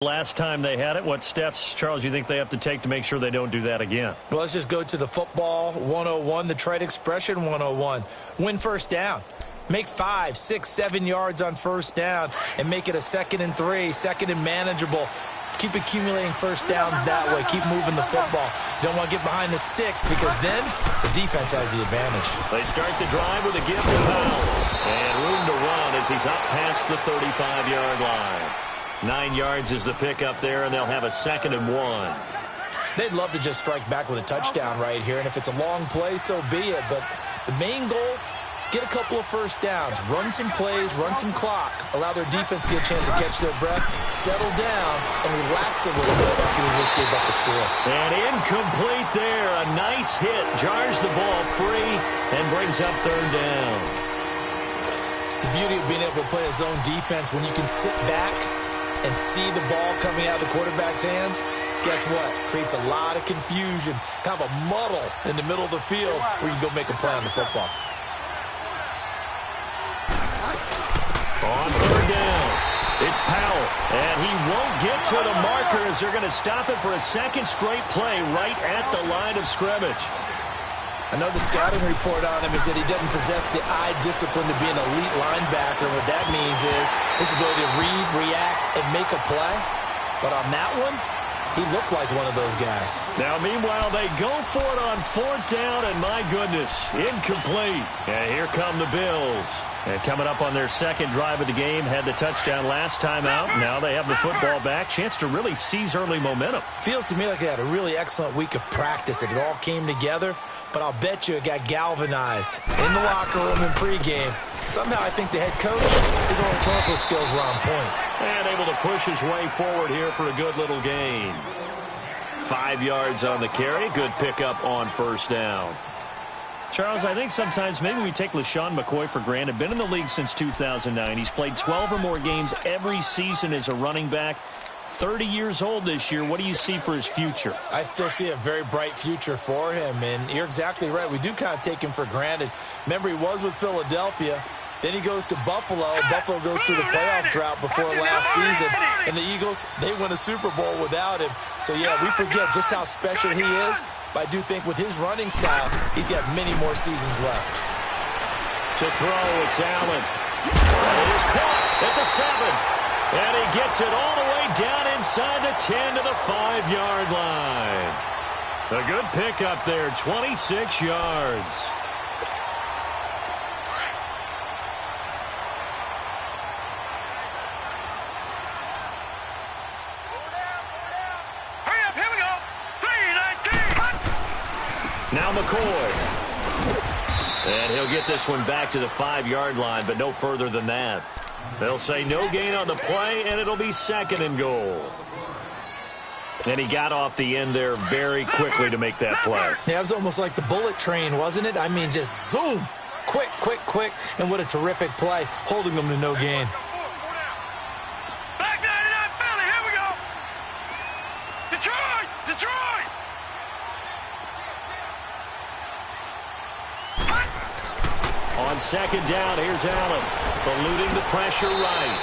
Last time they had it, what steps, Charles, you think they have to take to make sure they don't do that again? Well, let's just go to the football 101, the trade expression 101. Win first down. Make 5, 6, 7 yards on first down and make it a 2nd and 3, 2nd and manageable. Keep accumulating first downs that way. Keep moving the football. You don't want to get behind the sticks because then the defense has the advantage. They start the drive with a give to Powell. And room to run as he's up past the 35-yard line. 9 yards is the pickup there, and they'll have a 2nd and 1. They'd love to just strike back with a touchdown right here, and if it's a long play, so be it. But the main goal, get a couple of first downs, run some plays, run some clock, allow their defense to get a chance to catch their breath, settle down, and relax a little bit after they just gave up the score. And incomplete there. A nice hit. Jars the ball free and brings up 3rd down. The beauty of being able to play a zone defense when you can sit back and see the ball coming out of the quarterback's hands, guess what? Creates a lot of confusion, kind of a muddle in the middle of the field where you can go make a play on the football. On 3rd down, it's Powell, and he won't get to the marker as they're going to stop it for a 2nd straight play right at the line of scrimmage. I know the scouting report on him is that he doesn't possess the eye discipline to be an elite linebacker. What that means is his ability to read, react, and make a play. But on that one, he looked like one of those guys. Now, meanwhile, they go for it on 4th down, and my goodness, incomplete. And here come the Bills. And coming up on their 2nd drive of the game, had the touchdown last time out. Now they have the football back. Chance to really seize early momentum. Feels to me like they had a really excellent week of practice. It all came together. But I'll bet you it got galvanized in the locker room in pregame. Somehow I think the head coach, his oratorical skills were on point. And able to push his way forward here for a good little gain. 5 yards on the carry. Good pickup on 1st down. Charles, I think sometimes maybe we take LaShawn McCoy for granted. Been in the league since 2009. He's played 12 or more games every season as a running back. 30 years old this year. What do you see for his future? I still see a very bright future for him, and you're exactly right. We do kind of take him for granted. Remember, he was with Philadelphia. Then he goes to Buffalo. Buffalo goes through the playoff drought before last season. And the Eagles, they win a Super Bowl without him. So, yeah, we forget just how special he is. But I do think with his running style, he's got many more seasons left. To throw, it's Allen. And it is caught at the 7. And he gets it all the way down inside the 10 to the 5-yard line. A good pickup there, 26 yards. Hurry up, here we go. 3-19. Now McCoy. And he'll get this one back to the 5-yard line, but no further than that. They'll say no gain on the play, and it'll be 2nd and goal. And he got off the end there very quickly to make that play. Yeah, it was almost like the bullet train, wasn't it? I mean, just zoom. Quick, quick, quick. And what a terrific play, holding them to no gain. Back 99 Philly, here we go. Detroit, Detroit. On 2nd down, here's Allen. Eluding the pressure right.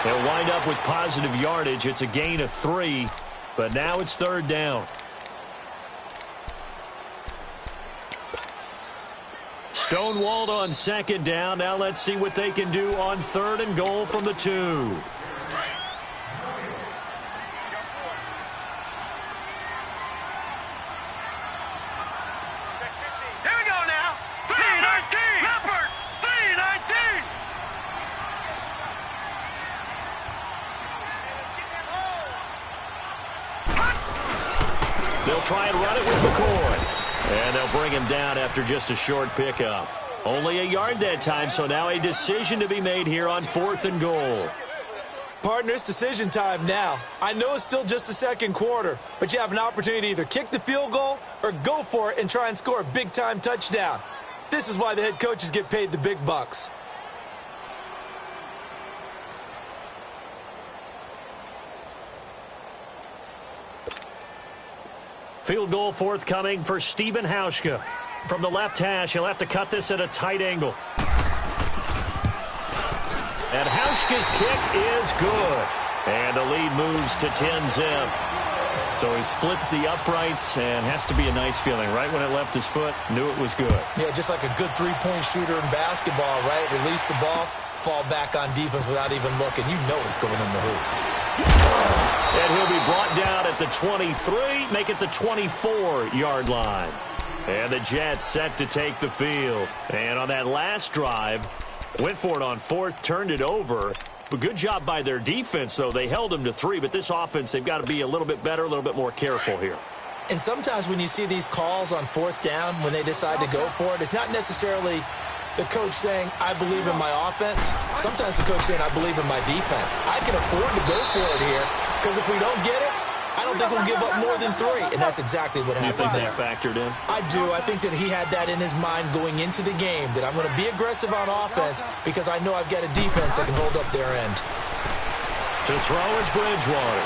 They'll wind up with positive yardage. It's a gain of 3, but now it's 3rd down. Stonewalled on 2nd down. Now let's see what they can do on 3rd and goal from the 2. They'll try and run it with McCoy. And they'll bring him down after just a short pickup. Only a yard that time, so now a decision to be made here on 4th and goal. Partner, it's decision time now. I know it's still just the 2nd quarter, but you have an opportunity to either kick the field goal or go for it and try and score a big-time touchdown. This is why the head coaches get paid the big bucks. Field goal forthcoming for Stephen Hauschka. From the left hash, he'll have to cut this at a tight angle. And Hauschka's kick is good. And the lead moves to 10-zip. So he splits the uprights and has to be a nice feeling. Right when it left his foot, knew it was good. Yeah, just like a good three-point shooter in basketball, right? Release the ball, fall back on defense without even looking. You know it's going in the hoop. And he'll be brought down at the 23, make it the 24-yard line. And the Jets set to take the field. And on that last drive, went for it on fourth, turned it over. But good job by their defense, though. They held them to 3, but this offense, they've got to be a little bit better, a little bit more careful here. And sometimes when you see these calls on fourth down, when they decide to go for it, it's not necessarily the coach saying, I believe in my offense. Sometimes the coach saying, I believe in my defense. I can afford to go for it here because if we don't get it, I don't think we'll give up more than 3. And that's exactly what happened. You think there. that factored in? I do. I think that he had that in his mind going into the game, that I'm going to be aggressive on offense because I know I've got a defense that can hold up their end. To throw is Bridgewater.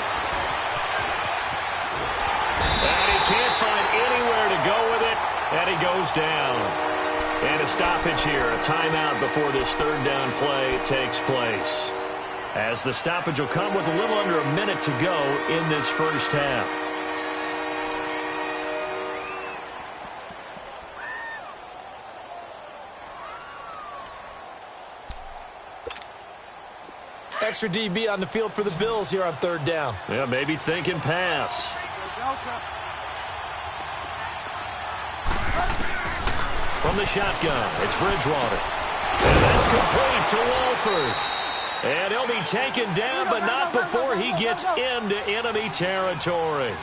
And he can't find anywhere to go with it, and he goes down. And a stoppage here, a timeout before this third down play takes place. As the stoppage will come with a little under a minute to go in this first half. Extra DB on the field for the Bills here on third down. Yeah, maybe thinking pass. From the shotgun, it's Bridgewater. And that's complete to Walford. And he'll be taken down, but not before he gets into enemy territory.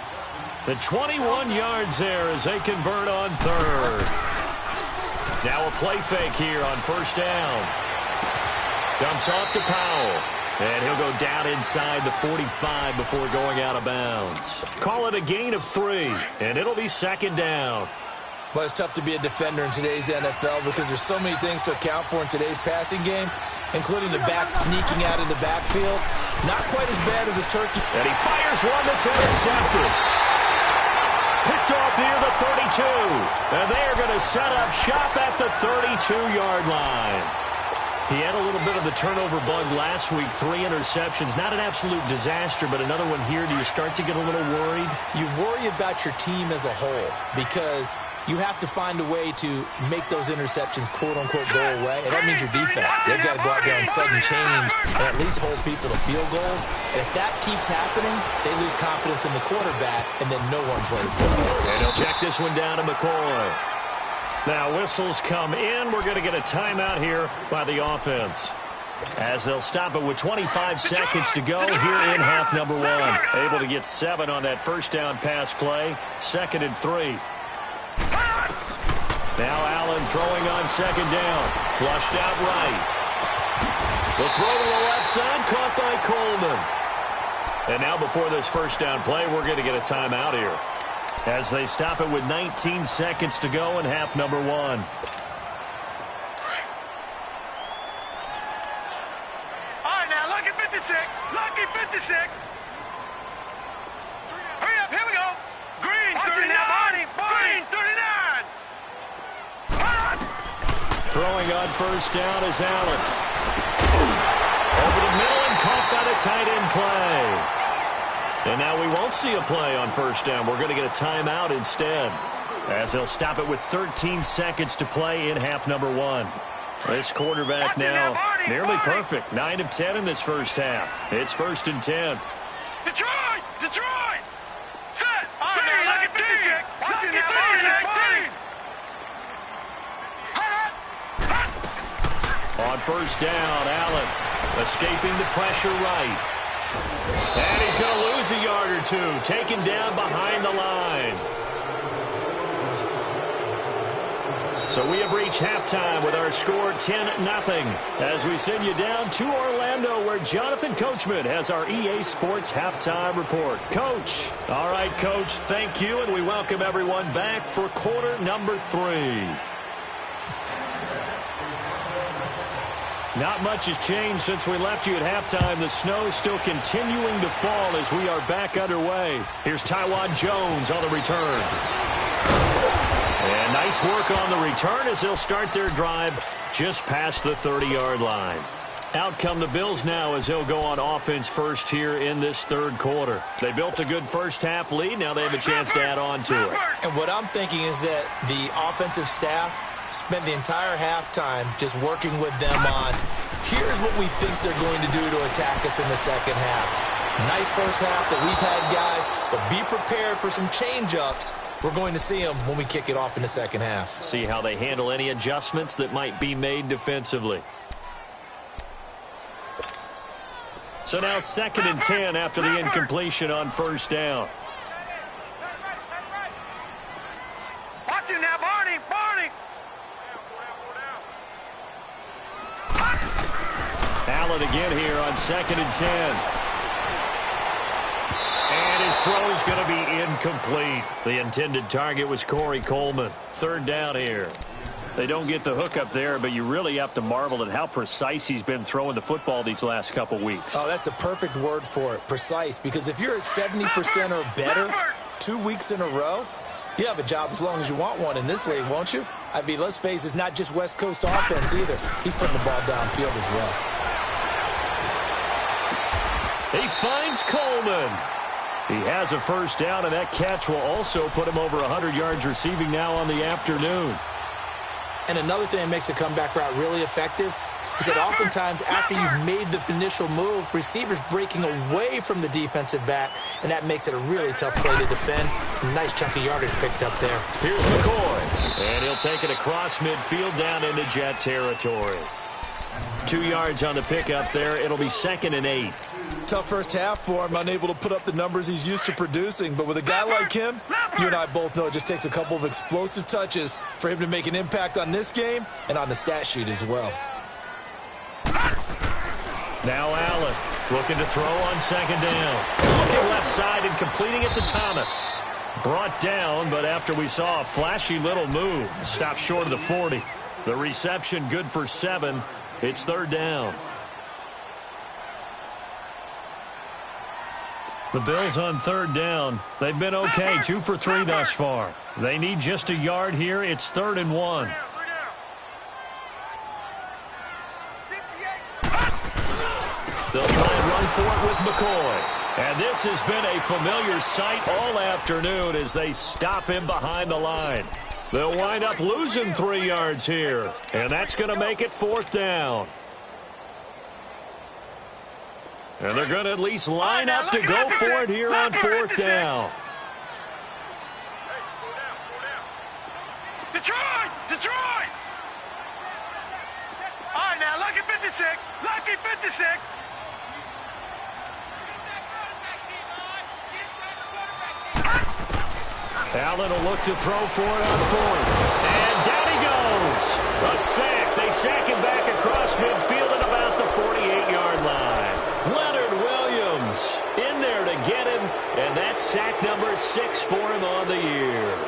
The 21 yards there as they convert on third. Now a play fake here on first down. Dumps off to Powell. And he'll go down inside the 45 before going out of bounds. Call it a gain of 3, and it'll be second down. Well, it's tough to be a defender in today's NFL because there's so many things to account for in today's passing game, including the back sneaking out of the backfield. Not quite as bad as a turkey. And he fires one that's intercepted. Picked off near the 32. And they are going to set up shop at the 32-yard line. He had a little bit of the turnover bug last week, 3 interceptions. Not an absolute disaster, but another one here. Do you start to get a little worried? You worry about your team as a whole because you have to find a way to make those interceptions, quote-unquote, go away. And that means your defense. They've got to go out there and sudden change and at least hold people to field goals. And if that keeps happening, they lose confidence in the quarterback, and then no one plays well. And he'll check this one down to McCoy. Now whistles come in. We're going to get a timeout here by the offense. As they'll stop it with 25 seconds to go here in half number 1. Able to get 7 on that first down pass play. 2nd and 3. Now Allen throwing on second down. Flushed out right. The throw to the left side, caught by Coleman. And now before this first down play, we're going to get a timeout here. As they stop it with 19 seconds to go in half number 1. All right, now, lucky 56. Lucky 56. Hurry up, here we go. Green, 39. Green, 39. Throwing on first down is Allen. Over the middle and caught by the tight end play. And now we won't see a play on first down. We're going to get a timeout instead. As they'll stop it with 13 seconds to play in half number 1. This quarterback now nearly perfect. 9 of 10 in this first half. It's 1st and 10. Detroit! Detroit! Set! All right, now, lucky 56. Lucky 56. On first down, Allen escaping the pressure right. And he's going to lose a yard or 2. Taken down behind the line. So we have reached halftime with our score 10-0 as we send you down to Orlando where Jonathan Coachman has our EA Sports halftime report. Coach. All right, Coach, thank you, and we welcome everyone back for quarter number 3. Not much has changed since we left you at halftime. The snow is still continuing to fall as we are back underway. Here's Taiwan Jones on the return. And nice work on the return as they'll start their drive just past the 30-yard line. Out come the Bills now as they'll go on offense first here in this third quarter. They built a good first-half lead. Now they have a chance to add on to it. And what I'm thinking is that the offensive staff spent the entire halftime just working with them on, here's what we think they're going to do to attack us in the second half. Nice first half that we've had, guys, but be prepared for some change-ups. We're going to see them when we kick it off in the second half. See how they handle any adjustments that might be made defensively. So now 2nd and 10 after the incompletion on first down. Watch it now, Barney. Barney. Allen again here on 2nd and 10. And his throw is going to be incomplete. The intended target was Corey Coleman. 3rd down here. They don't get the hook up there, but you really have to marvel at how precise he's been throwing the football these last couple weeks. Oh, that's the perfect word for it, precise, because if you're at 70% or better 2 weeks in a row, you have a job as long as you want one in this league, won't you? I mean, let's face it, it's not just West Coast offense either. He's putting the ball downfield as well. He finds Coleman. He has a first down, and that catch will also put him over 100 yards receiving now on the afternoon. And another thing that makes a comeback route really effective is that oftentimes after you've made the initial move, receivers breaking away from the defensive back, and that makes it a really tough play to defend. A nice chunk of yardage picked up there. Here's McCoy, and he'll take it across midfield down into Jet territory. 2 yards on the pickup there. It'll be 2nd and 8. Tough first half for him, unable to put up the numbers he's used to producing. But with a guy like him, you and I both know it just takes a couple of explosive touches for him to make an impact on this game and on the stat sheet as well. Now Allen looking to throw on 2nd down. Looking left side and completing it to Thomas. Brought down, but after we saw a flashy little move, stopped short of the 40. The reception good for 7. It's 3rd down. The Bills on 3rd down. They've been okay, 2 for 3 thus far. They need just a yard here. It's 3rd and 1. They'll try and run for it with McCoy. And this has been a familiar sight all afternoon as they stop him behind the line. They'll wind up losing 3 yards here. And that's going to make it 4th down. And they're going to at least line up to go for it here on 4th down. Detroit! Detroit! All right, now, lucky 56. Lucky 56. Allen will look to throw for it on 4th. And down he goes. A sack. They sack him back across midfield at about the 48-yard line. Leonard Williams in there to get him, and that's sack number 6 for him on the year.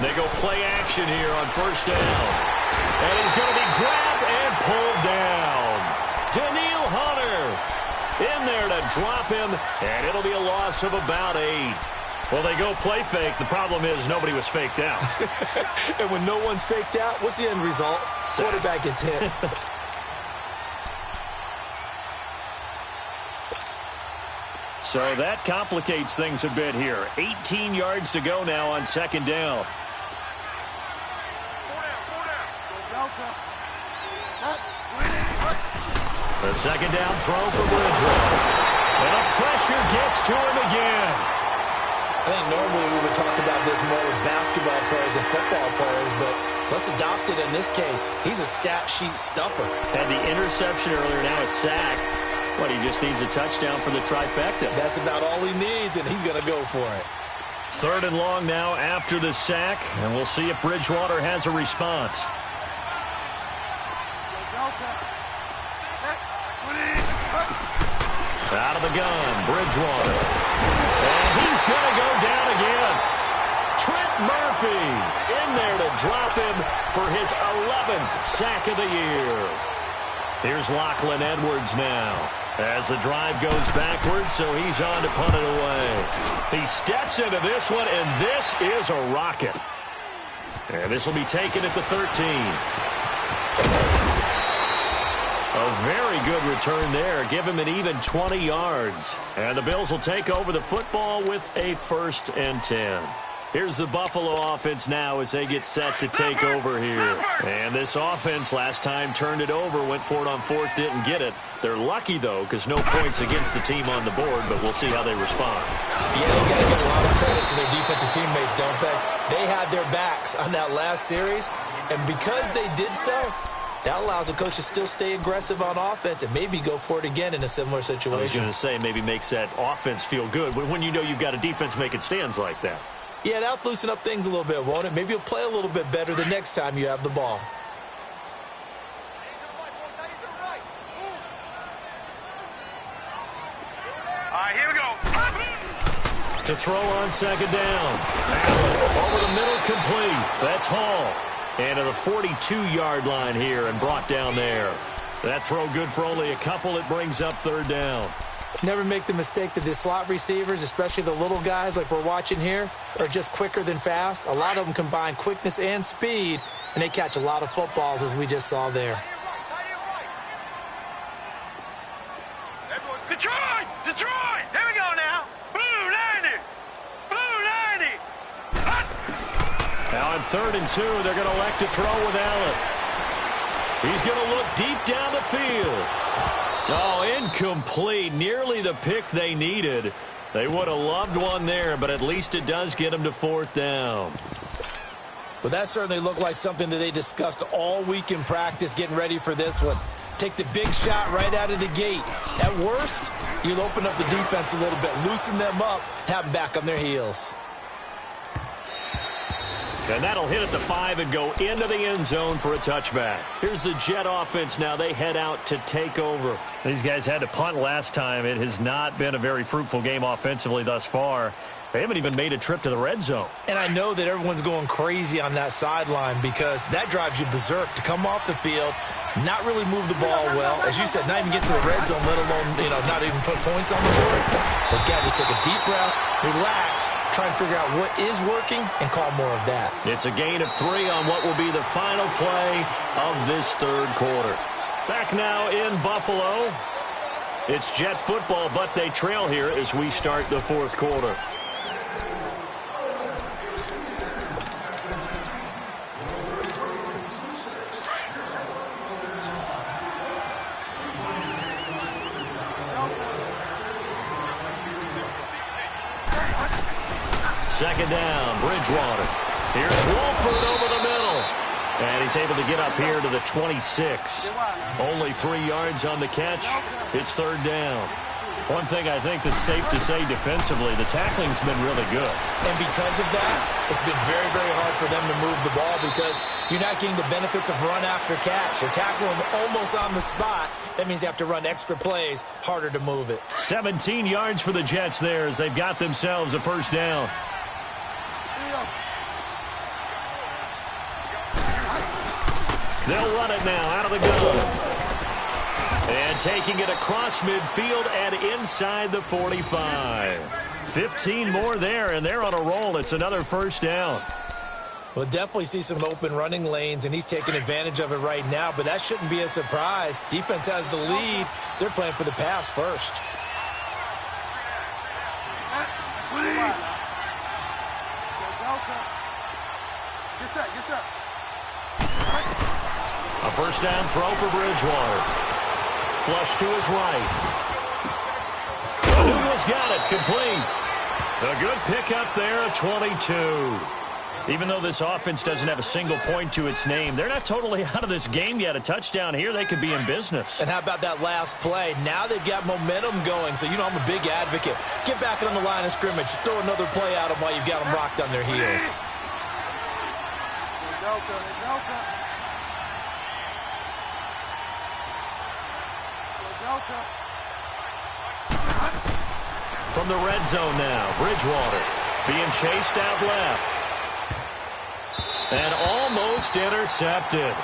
They go play action here on 1st down. And he's going to be grabbed and pulled down. Daniil Hunter in there to drop him, and it'll be a loss of about 8. Well, they go play fake. The problem is nobody was faked out. And when no one's faked out, what's the end result? Quarterback gets hit. So that complicates things a bit here. 18 yards to go now on 2nd down. The 2nd down throw for Bridgewater. And the pressure gets to him again. I think normally we would talk about this more with basketball players and football players, but let's adopt it in this case. He's a stat sheet stuffer. Had the interception earlier, now a sack. What, he just needs a touchdown for the trifecta. That's about all he needs, and he's going to go for it. 3rd and long now after the sack, and we'll see if Bridgewater has a response. Out of the gun, Bridgewater. And he's going to go down again. Trent Murphy in there to drop him for his 11th sack of the year. Here's Lachlan Edwards now. As the drive goes backwards, so he's on to punt it away. He steps into this one, and this is a rocket. And this will be taken at the 13. A very good return there. Give him an even 20 yards. And the Bills will take over the football with a 1st and 10. Here's the Buffalo offense now as they get set to take over here. And this offense last time turned it over, went for it on 4th, didn't get it. They're lucky, though, because no points against the team on the board, but we'll see how they respond. Yeah, they got to give a lot of credit to their defensive teammates, don't they? They had their backs on that last series, and because they did so, that allows the coach to still stay aggressive on offense and maybe go for it again in a similar situation. I was going to say maybe makes that offense feel good when you know you've got a defense making stands like that. Yeah, that'll loosen up things a little bit, won't it? Maybe you'll play a little bit better the next time you have the ball. All right, here we go. To throw on 2nd down. Allen over the middle, complete. That's Hall. And to the 42-yard line here and brought down there. That throw good for only a couple. It brings up 3rd down. Never make the mistake that the slot receivers, especially the little guys like we're watching here, are just quicker than fast. A lot of them combine quickness and speed, and they catch a lot of footballs, as we just saw there. Detroit! Detroit! Here we go now. Blue 90! Blue 90! Now on 3rd and 2, they're going to elect to throw with Allen. He's going to look deep down the field. Oh, incomplete. Nearly the pick they needed. They would have loved one there, but at least it does get them to 4th down. Well, that certainly looked like something that they discussed all week in practice getting ready for this one. Take the big shot right out of the gate. At worst, you'll open up the defense a little bit, loosen them up, have them back on their heels. And that'll hit at the 5 and go into the end zone for a touchback. Here's the Jet offense now. They head out to take over. These guys had to punt last time. It has not been a very fruitful game offensively thus far. They haven't even made a trip to the red zone. And I know that everyone's going crazy on that sideline because that drives you berserk to come off the field, not really move the ball well. As you said, not even get to the red zone, let alone, not even put points on the board. But got to just take a deep breath, relax, try and figure out what is working and call more of that. It's a gain of 3 on what will be the final play of this 3rd quarter. Back now in Buffalo. It's Jet football, but they trail here as we start the 4th quarter. Second down, Bridgewater. Here's Wolford over the middle. And he's able to get up here to the 26. Only 3 yards on the catch. It's 3rd down. One thing I think that's safe to say defensively, the tackling's been really good. And because of that, it's been very, very hard for them to move the ball because you're not getting the benefits of run after catch. You're tackling them almost on the spot. That means you have to run extra plays, harder to move it. 17 yards for the Jets there as they've got themselves a 1st down. They'll run it now out of the gun. And taking it across midfield and inside the 45. 15 more there, and they're on a roll. It's another 1st down. We'll definitely see some open running lanes, and he's taking advantage of it right now, but that shouldn't be a surprise. Defense has the lead. They're playing for the pass first. A 1st down throw for Bridgewater. Flush to his right. Aduga's got it, complete. A good pickup there at 22. Even though this offense doesn't have a single point to its name, they're not totally out of this game yet. A touchdown here, they could be in business. And how about that last play? Now they've got momentum going, so I'm a big advocate. Get back on the line of scrimmage. Throw another play at them while you've got them rocked on their heels. From the red zone now, Bridgewater being chased out left. And almost intercepted.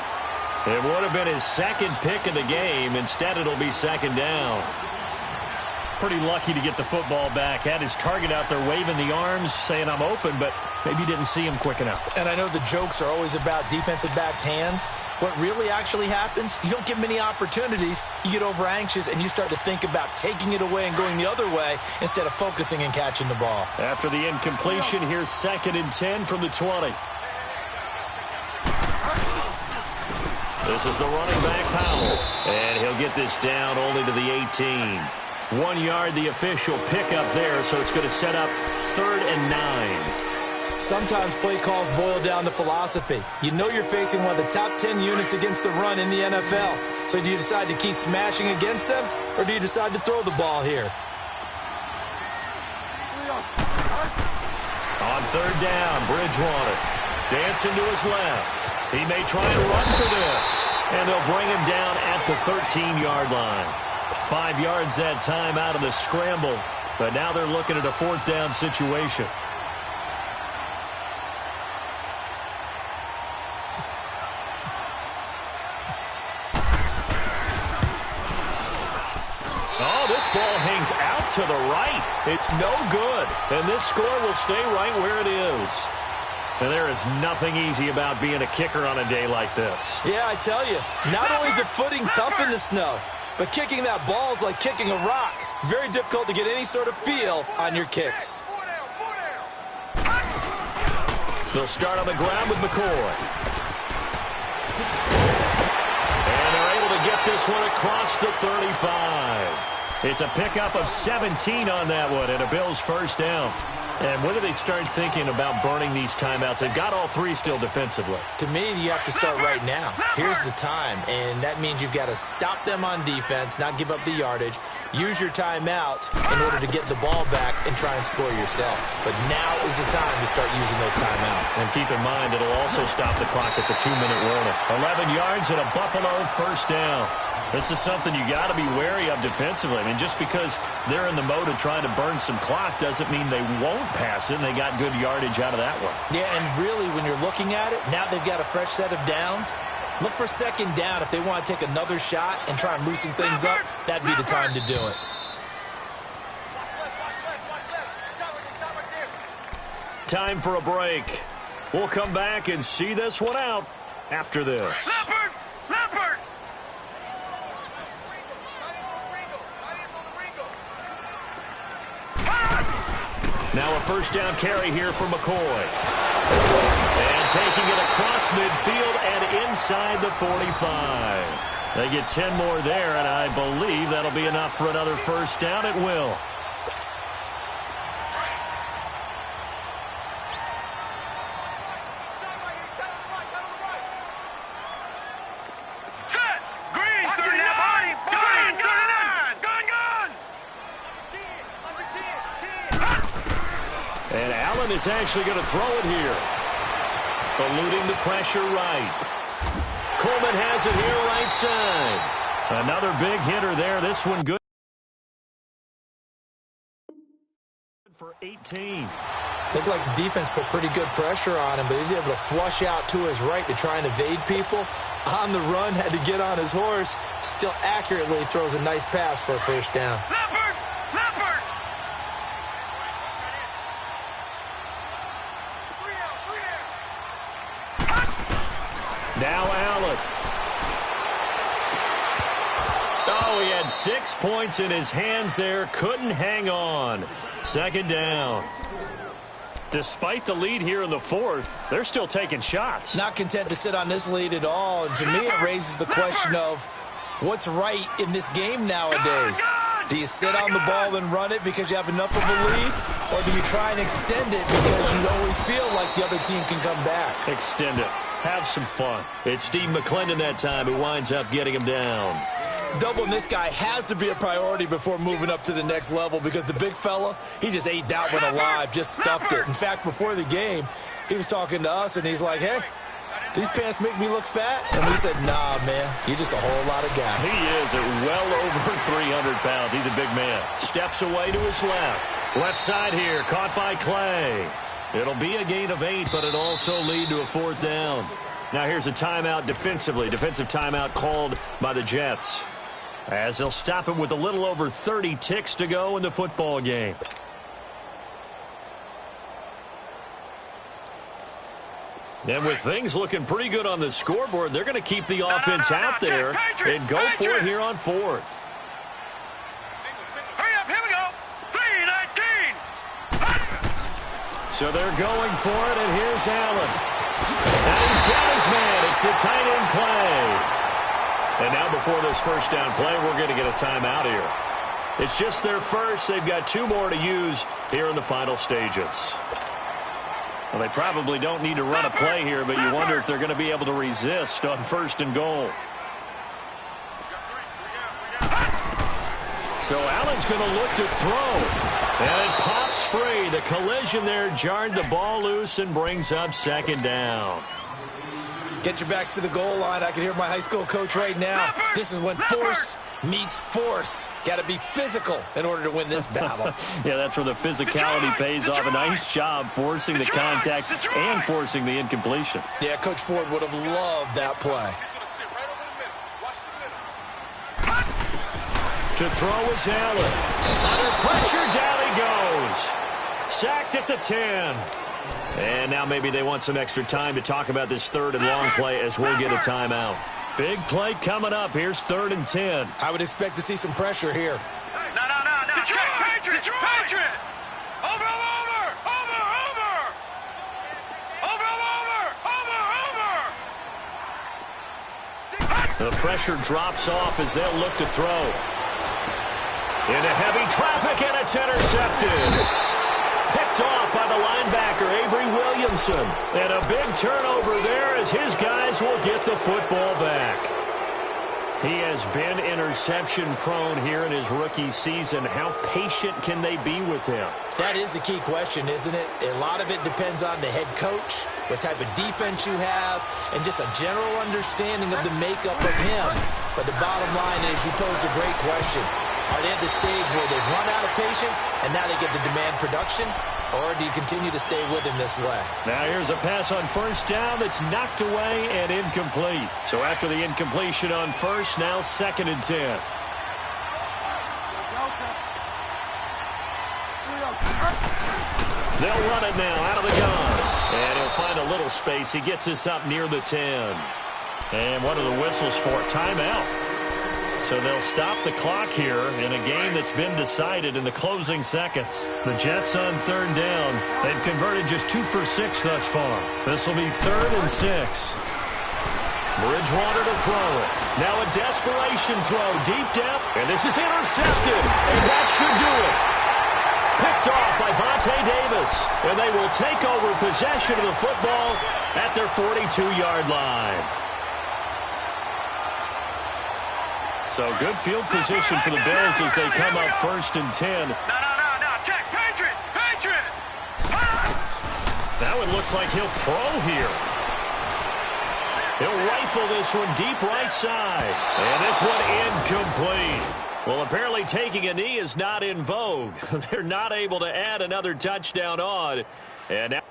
It would have been his 2nd pick of the game. Instead, it'll be 2nd down. Pretty lucky to get the football back. Had his target out there waving the arms, saying I'm open, but maybe didn't see him quick enough. And I know the jokes are always about defensive backs' hands. What really actually happens, you don't get many opportunities. You get over anxious, and you start to think about taking it away and going the other way instead of focusing and catching the ball. After the incompletion, here's 2nd and 10 from the 20. This is the running back, Powell. And he'll get this down only to the 18. 1 yard, the official pickup there, so it's going to set up 3rd and 9. Sometimes play calls boil down to philosophy. You know you're facing one of the top 10 units against the run in the NFL. So do you decide to keep smashing against them, or do you decide to throw the ball here? On 3rd down, Bridgewater dancing to his left. He may try and run for this, and they'll bring him down at the 13-yard line. 5 yards that time out of the scramble, but now they're looking at a 4th down situation. Oh, this ball hangs out to the right. It's no good, and this score will stay right where it is. And there is nothing easy about being a kicker on a day like this. Yeah, I tell you, not only is the footing tough in the snow, but kicking that ball is like kicking a rock. Very difficult to get any sort of feel on your kicks. They'll start on the ground with McCoy. And they're able to get this one across the 35. It's a pickup of 17 on that one and a Bills 1st down. And when do they start thinking about burning these timeouts? They've got all 3 still defensively. To me, you have to start right now. Here's the time, and that means you've got to stop them on defense, not give up the yardage, use your timeouts in order to get the ball back and try and score yourself. But now is the time to start using those timeouts. And keep in mind, it'll also stop the clock at the 2-minute warning. 11 yards and a Buffalo 1st down. This is something you got to be wary of defensively. I mean, just because they're in the mode of trying to burn some clock doesn't mean they won't pass it, and they got good yardage out of that one. Yeah, and really, when you're looking at it, now they've got a fresh set of downs. Look for 2nd down. If they want to take another shot and try and loosen things up, that'd be the time to do it. Time for a break. We'll come back and see this one out after this. Leopard! Leopard! Now a 1st down carry here for McCoy. And taking it across midfield and inside the 45. They get 10 more there, and I believe that'll be enough for another 1st down. It will. Set! Green, 39! Green, 39! Gun, gun! And Allen is actually going to throw it here. Eluding the pressure right. Coleman has it here right side. Another big hitter there. This one good for 18. Looked like the defense put pretty good pressure on him, but he's able to flush out to his right to try and evade people. On the run, had to get on his horse. Still accurately throws a nice pass for a 1st down. Leopard! Leopard! Now Allen. Oh, he had 6 points in his hands there. Couldn't hang on. 2nd down. Despite the lead here in the 4th, they're still taking shots. Not content to sit on this lead at all. And to me, it raises the question of what's right in this game nowadays. Do you sit on the ball and run it because you have enough of a lead? Or do you try and extend it because you always feel like the other team can come back? Extend it. Have some fun. It's Steve McClendon that time who winds up getting him down. Doubling this guy has to be a priority before moving up to the next level because the big fella, he just ate that one alive, just stuffed it. In fact, before the game, he was talking to us, and he's like, hey, these pants make me look fat? And we said, nah, man, you're just a whole lot of guy. He is at well over 300 pounds. He's a big man. Steps away to his left. Left side here, caught by Clay. It'll be a gain of 8, but it'll also lead to a 4th down. Now here's a timeout defensively. Defensive timeout called by the Jets. as they'll stop it with a little over 30 ticks to go in the football game. And with things looking pretty good on the scoreboard, they're going to keep the offense out there and go for it here on fourth. Hurry up, here we go. 3-19. So they're going for it, and here's Allen. And he's got his man. It's the tight end Clay. And now before this first down play, we're going to get a timeout here. It's just their first. They've got 2 more to use here in the final stages. Well, they probably don't need to run a play here, but you wonder if they're going to be able to resist on 1st and goal. So Allen's going to look to throw. And it pops free. The collision there jarred the ball loose and brings up 2nd down. Get your backs to the goal line. I can hear my high school coach right now. This is when force meets force. Got to be physical in order to win this battle. Yeah, that's where the physicality pays off. A nice job forcing the contact and forcing the incompletion. Yeah, Coach Ford would have loved that play. To throw is Allen. Under pressure, down he goes. Sacked at the 10. And now maybe they want some extra time to talk about this 3rd and long play as we'll get a timeout. Big play coming up. Here's 3rd and 10. I would expect to see some pressure here. No. Detroit, Patriot. Over. The pressure drops off as they'll look to throw. Into heavy traffic, and it's intercepted. Picked off by the linebacker, Avery Williamson. And a big turnover there as his guys will get the football back. He has been interception-prone here in his rookie season. How patient can they be with him? That is the key question, isn't it? A lot of it depends on the head coach, what type of defense you have, and just a general understanding of the makeup of him. But the bottom line is you posed a great question. Are they at the stage where they've run out of patience and now they get to demand production? Or do you continue to stay with him this way? Now here's a pass on 1st down that's knocked away and incomplete. So after the incompletion on 1st, now 2nd and 10. They'll run it now out of the gun. And he'll find a little space. He gets us up near the 10. And what are the whistles for? Timeout. So they'll stop the clock here in a game that's been decided in the closing seconds. The Jets on 3rd down. They've converted just 2 for 6 thus far. This will be 3rd and 6. Bridgewater to throw it. Now a desperation throw deep depth. And this is intercepted. And that should do it. Picked off by Vontae Davis. And they will take over possession of the football at their 42-yard line. So good field position for the Bills as they come up 1st and 10. No. Check, Patriot. That one looks like he'll throw here. He'll rifle this one deep right side. And this one incomplete. Well, apparently taking a knee is not in vogue. They're not able to add another touchdown on. And now